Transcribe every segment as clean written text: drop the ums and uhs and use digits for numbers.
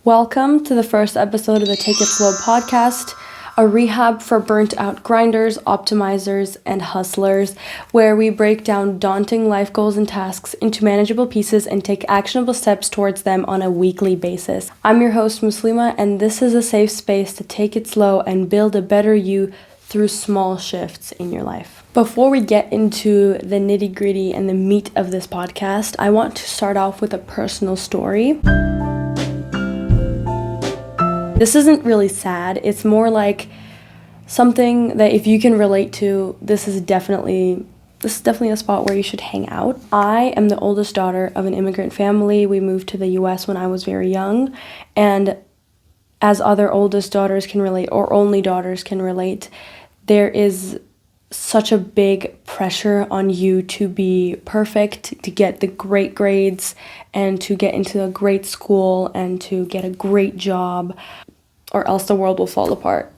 Welcome to the first episode of the Take It Slow podcast, a rehab for burnt out grinders, optimizers, and hustlers, where we break down daunting life goals and tasks into manageable pieces and take actionable steps towards them on a weekly basis. I'm your host, Muslima, and this is a safe space to take it slow and build a better you through small shifts in your life. Before we get into the nitty-gritty and the meat of this podcast, I want to start off with a personal story. This isn't really sad. It's more like something that if you can relate to, this is definitely a spot where you should hang out. I am the oldest daughter of an immigrant family. We moved to the US when I was very young, and as other oldest daughters can relate, or only daughters can relate, there is such a big pressure on you to be perfect, to get the great grades, and to get into a great school, and to get a great job, or else the world will fall apart.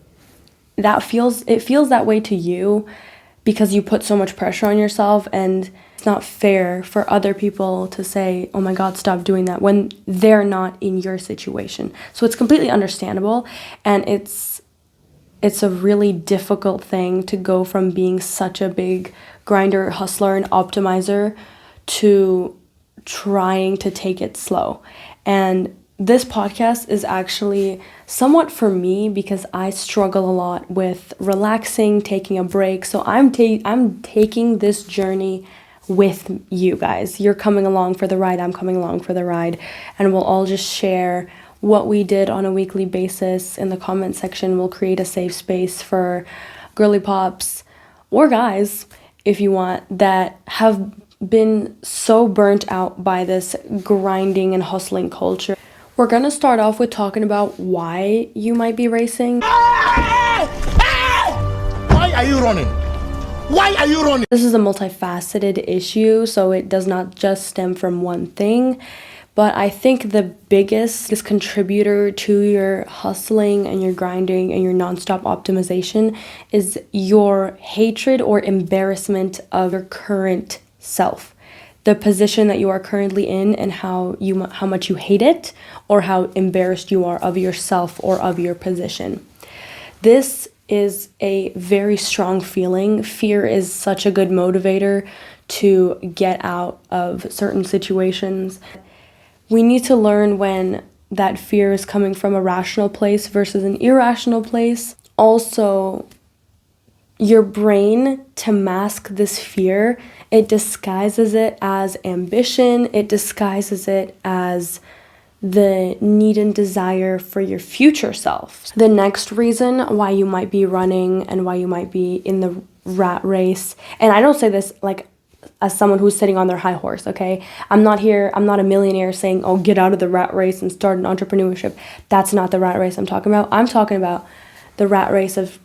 It feels that way to you because you put so much pressure on yourself, and it's not fair for other people to say, oh my God, stop doing that, when they're not in your situation. So it's completely understandable, and it's a really difficult thing to go from being such a big grinder, hustler, and optimizer to trying to take it slow. And this podcast is actually somewhat for me because I struggle a lot with relaxing, taking a break. So I'm taking this journey with you guys. You're coming along for the ride, I'm coming along for the ride, and we'll all just share what we did on a weekly basis. In the comment section, we'll create a safe space for girly pops or guys, if you want, that have been so burnt out by this grinding and hustling culture. We're going to start off with talking about why you might be racing. Why are you running? Why are you running? This is a multifaceted issue, so it does not just stem from one thing. But I think the biggest contributor to your hustling and your grinding and your nonstop optimization is your hatred or embarrassment of your current self. The position that you are currently in, and how much you hate it, or how embarrassed you are of yourself or of your position. This is a very strong feeling. Fear is such a good motivator to get out of certain situations. We need to learn when that fear is coming from a rational place versus an irrational place. Also, your brain, to mask this fear, it disguises it as ambition, it disguises it as the need and desire for your future self. The next reason why you might be running and why you might be in the rat race, and I don't say this like as someone who's sitting on their high horse, okay? I'm not a millionaire saying, oh, get out of the rat race and start an entrepreneurship. That's not the rat race I'm talking about. I'm talking about the rat race of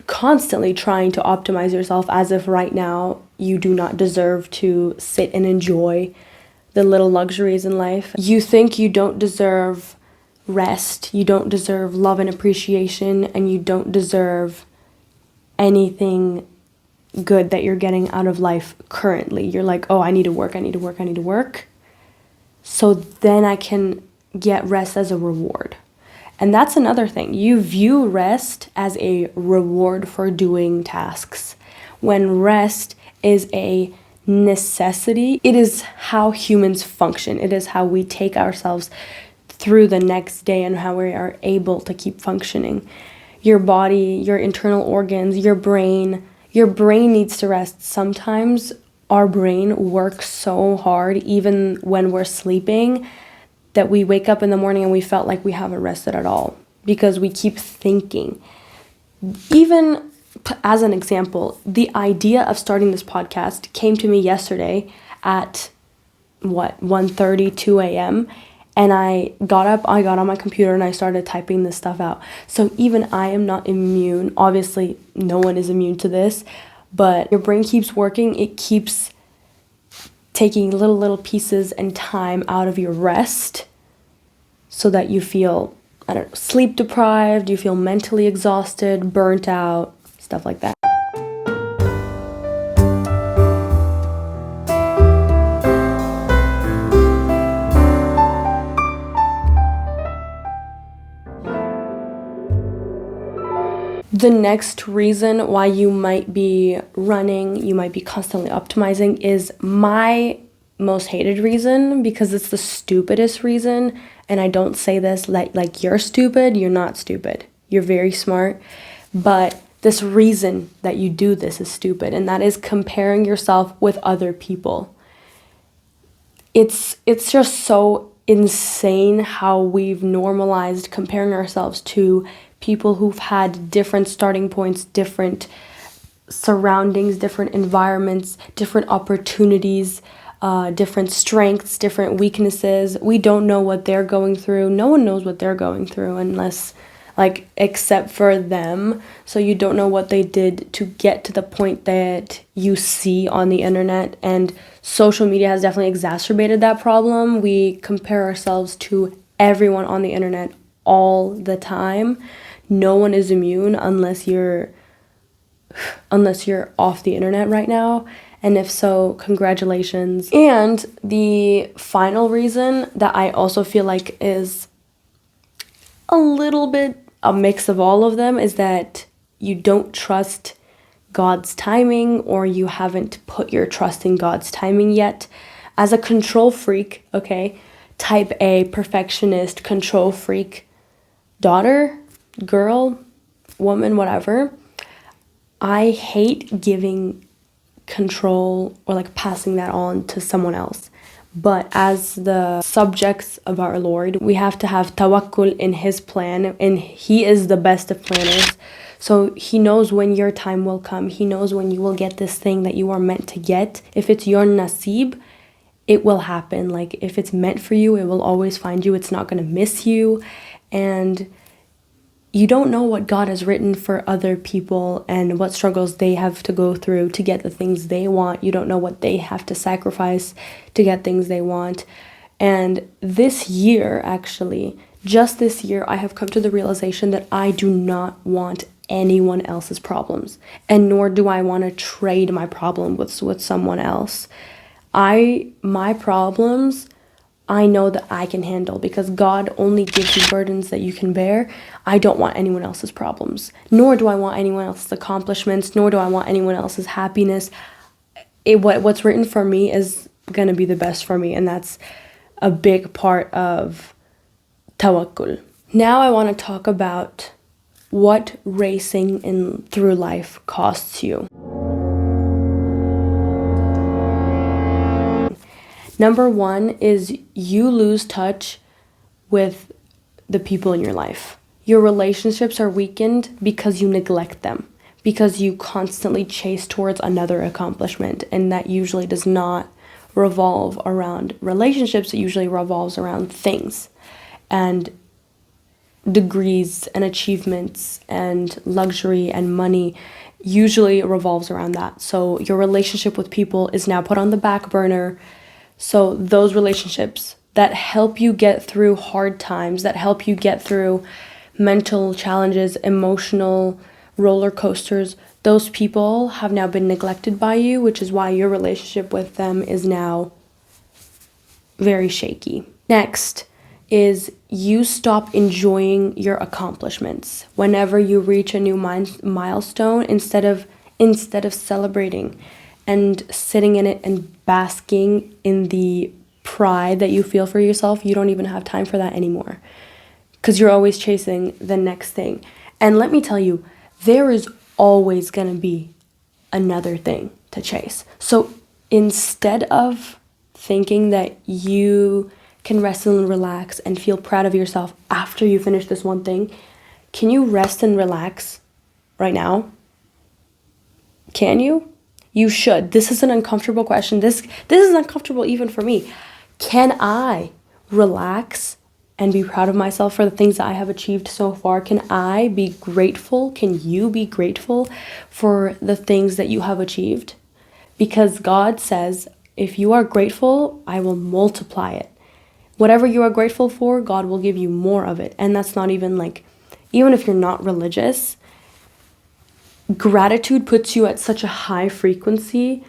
constantly trying to optimize yourself as if right now you do not deserve to sit and enjoy the little luxuries in life. You think you don't deserve rest, you don't deserve love and appreciation, and you don't deserve anything good that you're getting out of life currently. You're like, oh, I need to work. So then I can get rest as a reward. And that's another thing. You view rest as a reward for doing tasks, when rest is a necessity. It is how humans function. It is how we take ourselves through the next day and how we are able to keep functioning. Your body, your internal organs, your brain needs to rest. Sometimes our brain works so hard, even when we're sleeping, that we wake up in the morning and we felt like we haven't rested at all because we keep thinking. Even as an example, the idea of starting this podcast came to me yesterday at 1:30, 2 a.m. And I got on my computer and I started typing this stuff out. So even I am not immune. Obviously, no one is immune to this, but your brain keeps working. It keeps taking little pieces and time out of your rest so that you feel, sleep deprived, you feel mentally exhausted, burnt out, stuff like that. The next reason why you might be running, you might be constantly optimizing, is my most hated reason, because it's the stupidest reason. And I don't say this like you're stupid. You're not stupid. You're very smart. But this reason that you do this is stupid, and that is comparing yourself with other people. It's just so insane how we've normalized comparing ourselves to people who've had different starting points, different surroundings, different environments, different opportunities, different strengths, different weaknesses. We don't know what they're going through. No one knows what they're going through unless, except for them. So you don't know what they did to get to the point that you see on the internet. And social media has definitely exacerbated that problem. We compare ourselves to everyone on the internet all the time. No one is immune unless you're off the internet right now. And if so, congratulations. And the final reason that I also feel like is a little bit a mix of all of them is that you don't trust God's timing, or you haven't put your trust in God's timing yet. As a control freak, okay, type A, perfectionist, control freak, daughter, girl, woman, whatever, I hate giving control or passing that on to someone else. But as the subjects of our Lord, we have to have tawakkul in His plan, and He is the best of planners. So He knows when your time will come. He knows when you will get this thing that you are meant to get. If it's your nasib, it will happen. If it's meant for you, it will always find you. It's not going to miss you. And you don't know what God has written for other people and what struggles they have to go through to get the things they want. You don't know what they have to sacrifice to get things they want. And this year, actually, just this year, I have come to the realization that I do not want anyone else's problems, and nor do I want to trade my problem with someone else. My problems, I know that I can handle, because God only gives you burdens that you can bear. I don't want anyone else's problems, nor do I want anyone else's accomplishments, nor do I want anyone else's happiness. What's written for me is going to be the best for me, and that's a big part of tawakkul. Now I want to talk about what racing through life costs you. Number one is you lose touch with the people in your life. Your relationships are weakened because you neglect them, because you constantly chase towards another accomplishment, and that usually does not revolve around relationships. It usually revolves around things and degrees and achievements and luxury and money. Usually revolves around that. So your relationship with people is now put on the back burner. So those relationships that help you get through hard times, that help you get through mental challenges, emotional roller coasters, those people have now been neglected by you, which is why your relationship with them is now very shaky. Next is you stop enjoying your accomplishments. Whenever you reach a new milestone, instead of celebrating and sitting in it and basking in the pride that you feel for yourself, you don't even have time for that anymore, because you're always chasing the next thing. And let me tell you, there is always going to be another thing to chase. So instead of thinking that you can rest and relax and feel proud of yourself after you finish this one thing, can you rest and relax right now? Can you? You should. This is an uncomfortable question. This is uncomfortable even for me. Can I relax and be proud of myself for the things that I have achieved so far? Can I be grateful? Can you be grateful for the things that you have achieved? Because God says, if you are grateful, I will multiply it. Whatever you are grateful for, God will give you more of it. And that's not even even if you're not religious, gratitude puts you at such a high frequency,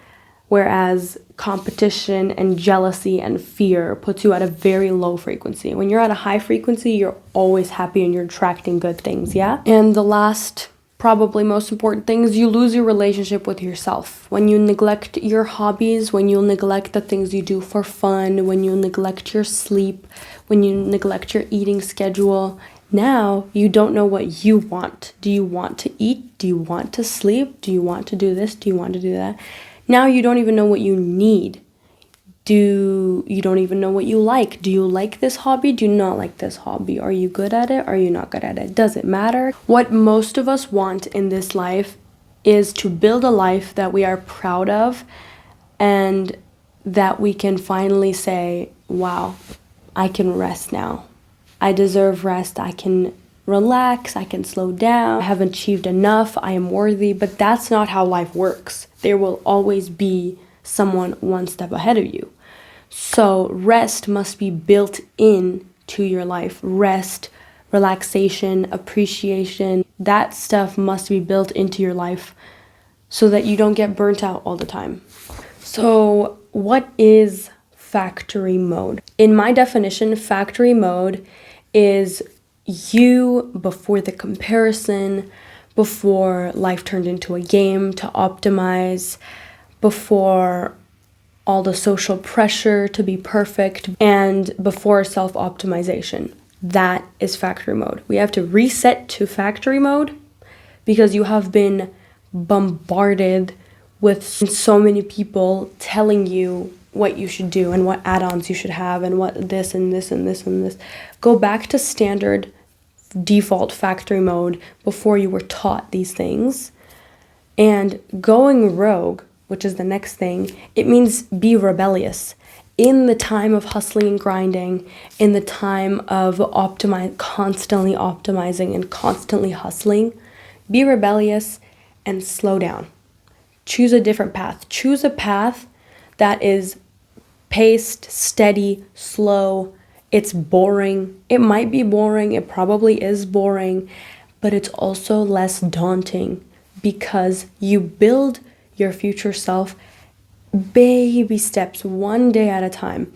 whereas competition and jealousy and fear puts you at a very low frequency. When you're at a high frequency, you're always happy and you're attracting good things, yeah? And the last probably most important thing is you lose your relationship with yourself. When you neglect your hobbies, when you neglect the things you do for fun, when you neglect your sleep, when you neglect your eating schedule, now you don't know what you want. Do you want to eat? Do you want to sleep? Do you want to do this? Do you want to do that? Now you don't even know what you need. You don't even know what you like. Do you like this hobby? Do you not like this hobby? Are you good at it? Are you not good at it? Does it matter? What most of us want in this life is to build a life that we are proud of and that we can finally say, wow, I can rest now. I deserve rest. I can relax. I can slow down. I haven't achieved enough. I am worthy. But that's not how life works. There will always be someone one step ahead of you. So rest must be built in to your life. Rest, relaxation, appreciation, that stuff must be built into your life so that you don't get burnt out all the time. So what is factory mode? In my definition, factory mode is you before the comparison, before life turned into a game to optimize, before all the social pressure to be perfect, and before self-optimization. That is factory mode. We have to reset to factory mode because you have been bombarded with so many people telling you what you should do and what add-ons you should have and what this and this and this and this. Go back to standard default factory mode before you were taught these things. And going rogue, which is the next thing, it means be rebellious. In the time of hustling and grinding, in the time of constantly optimizing and constantly hustling, be rebellious and slow down. Choose a different path. Choose a path that is paced, steady, slow. It's boring. It might be boring. It probably is boring, but it's also less daunting because you build your future self baby steps, one day at a time.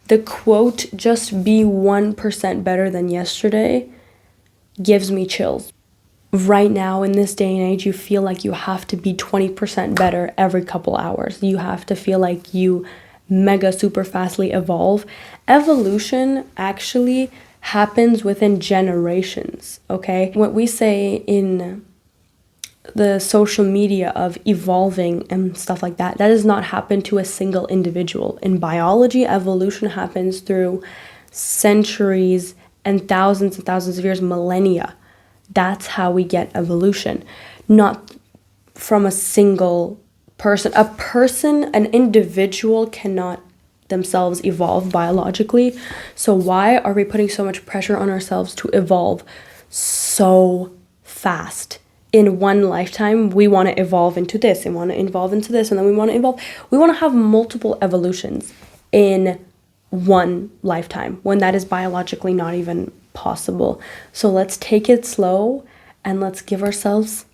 The quote, just be 1% better than yesterday, gives me chills. Right now, in this day and age, you feel like you have to be 20% better every couple hours. You have to feel like you mega super fastly evolve. Evolution actually happens within generations, okay? What we say in the social media of evolving and stuff like that, that does not happen to a single individual. In biology, evolution happens through centuries and thousands of years, millennia. That's how we get evolution, not from a single person. An individual cannot themselves evolve biologically. So why are we putting so much pressure on ourselves to evolve so fast? In one lifetime, we want to evolve into this and want to evolve into this, and then we want to have multiple evolutions in one lifetime when that is biologically not even possible. So let's take it slow and let's give ourselves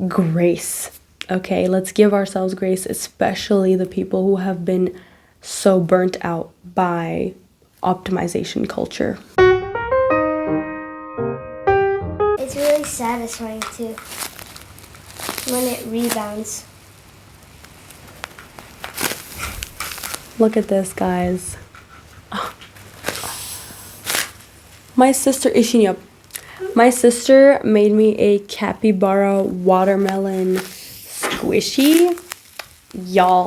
grace. Okay, let's give ourselves grace, especially the people who have been so burnt out by optimization culture. It's really satisfying too when it rebounds. Look at this, guys. My sister made me a capybara watermelon squishy. Y'all,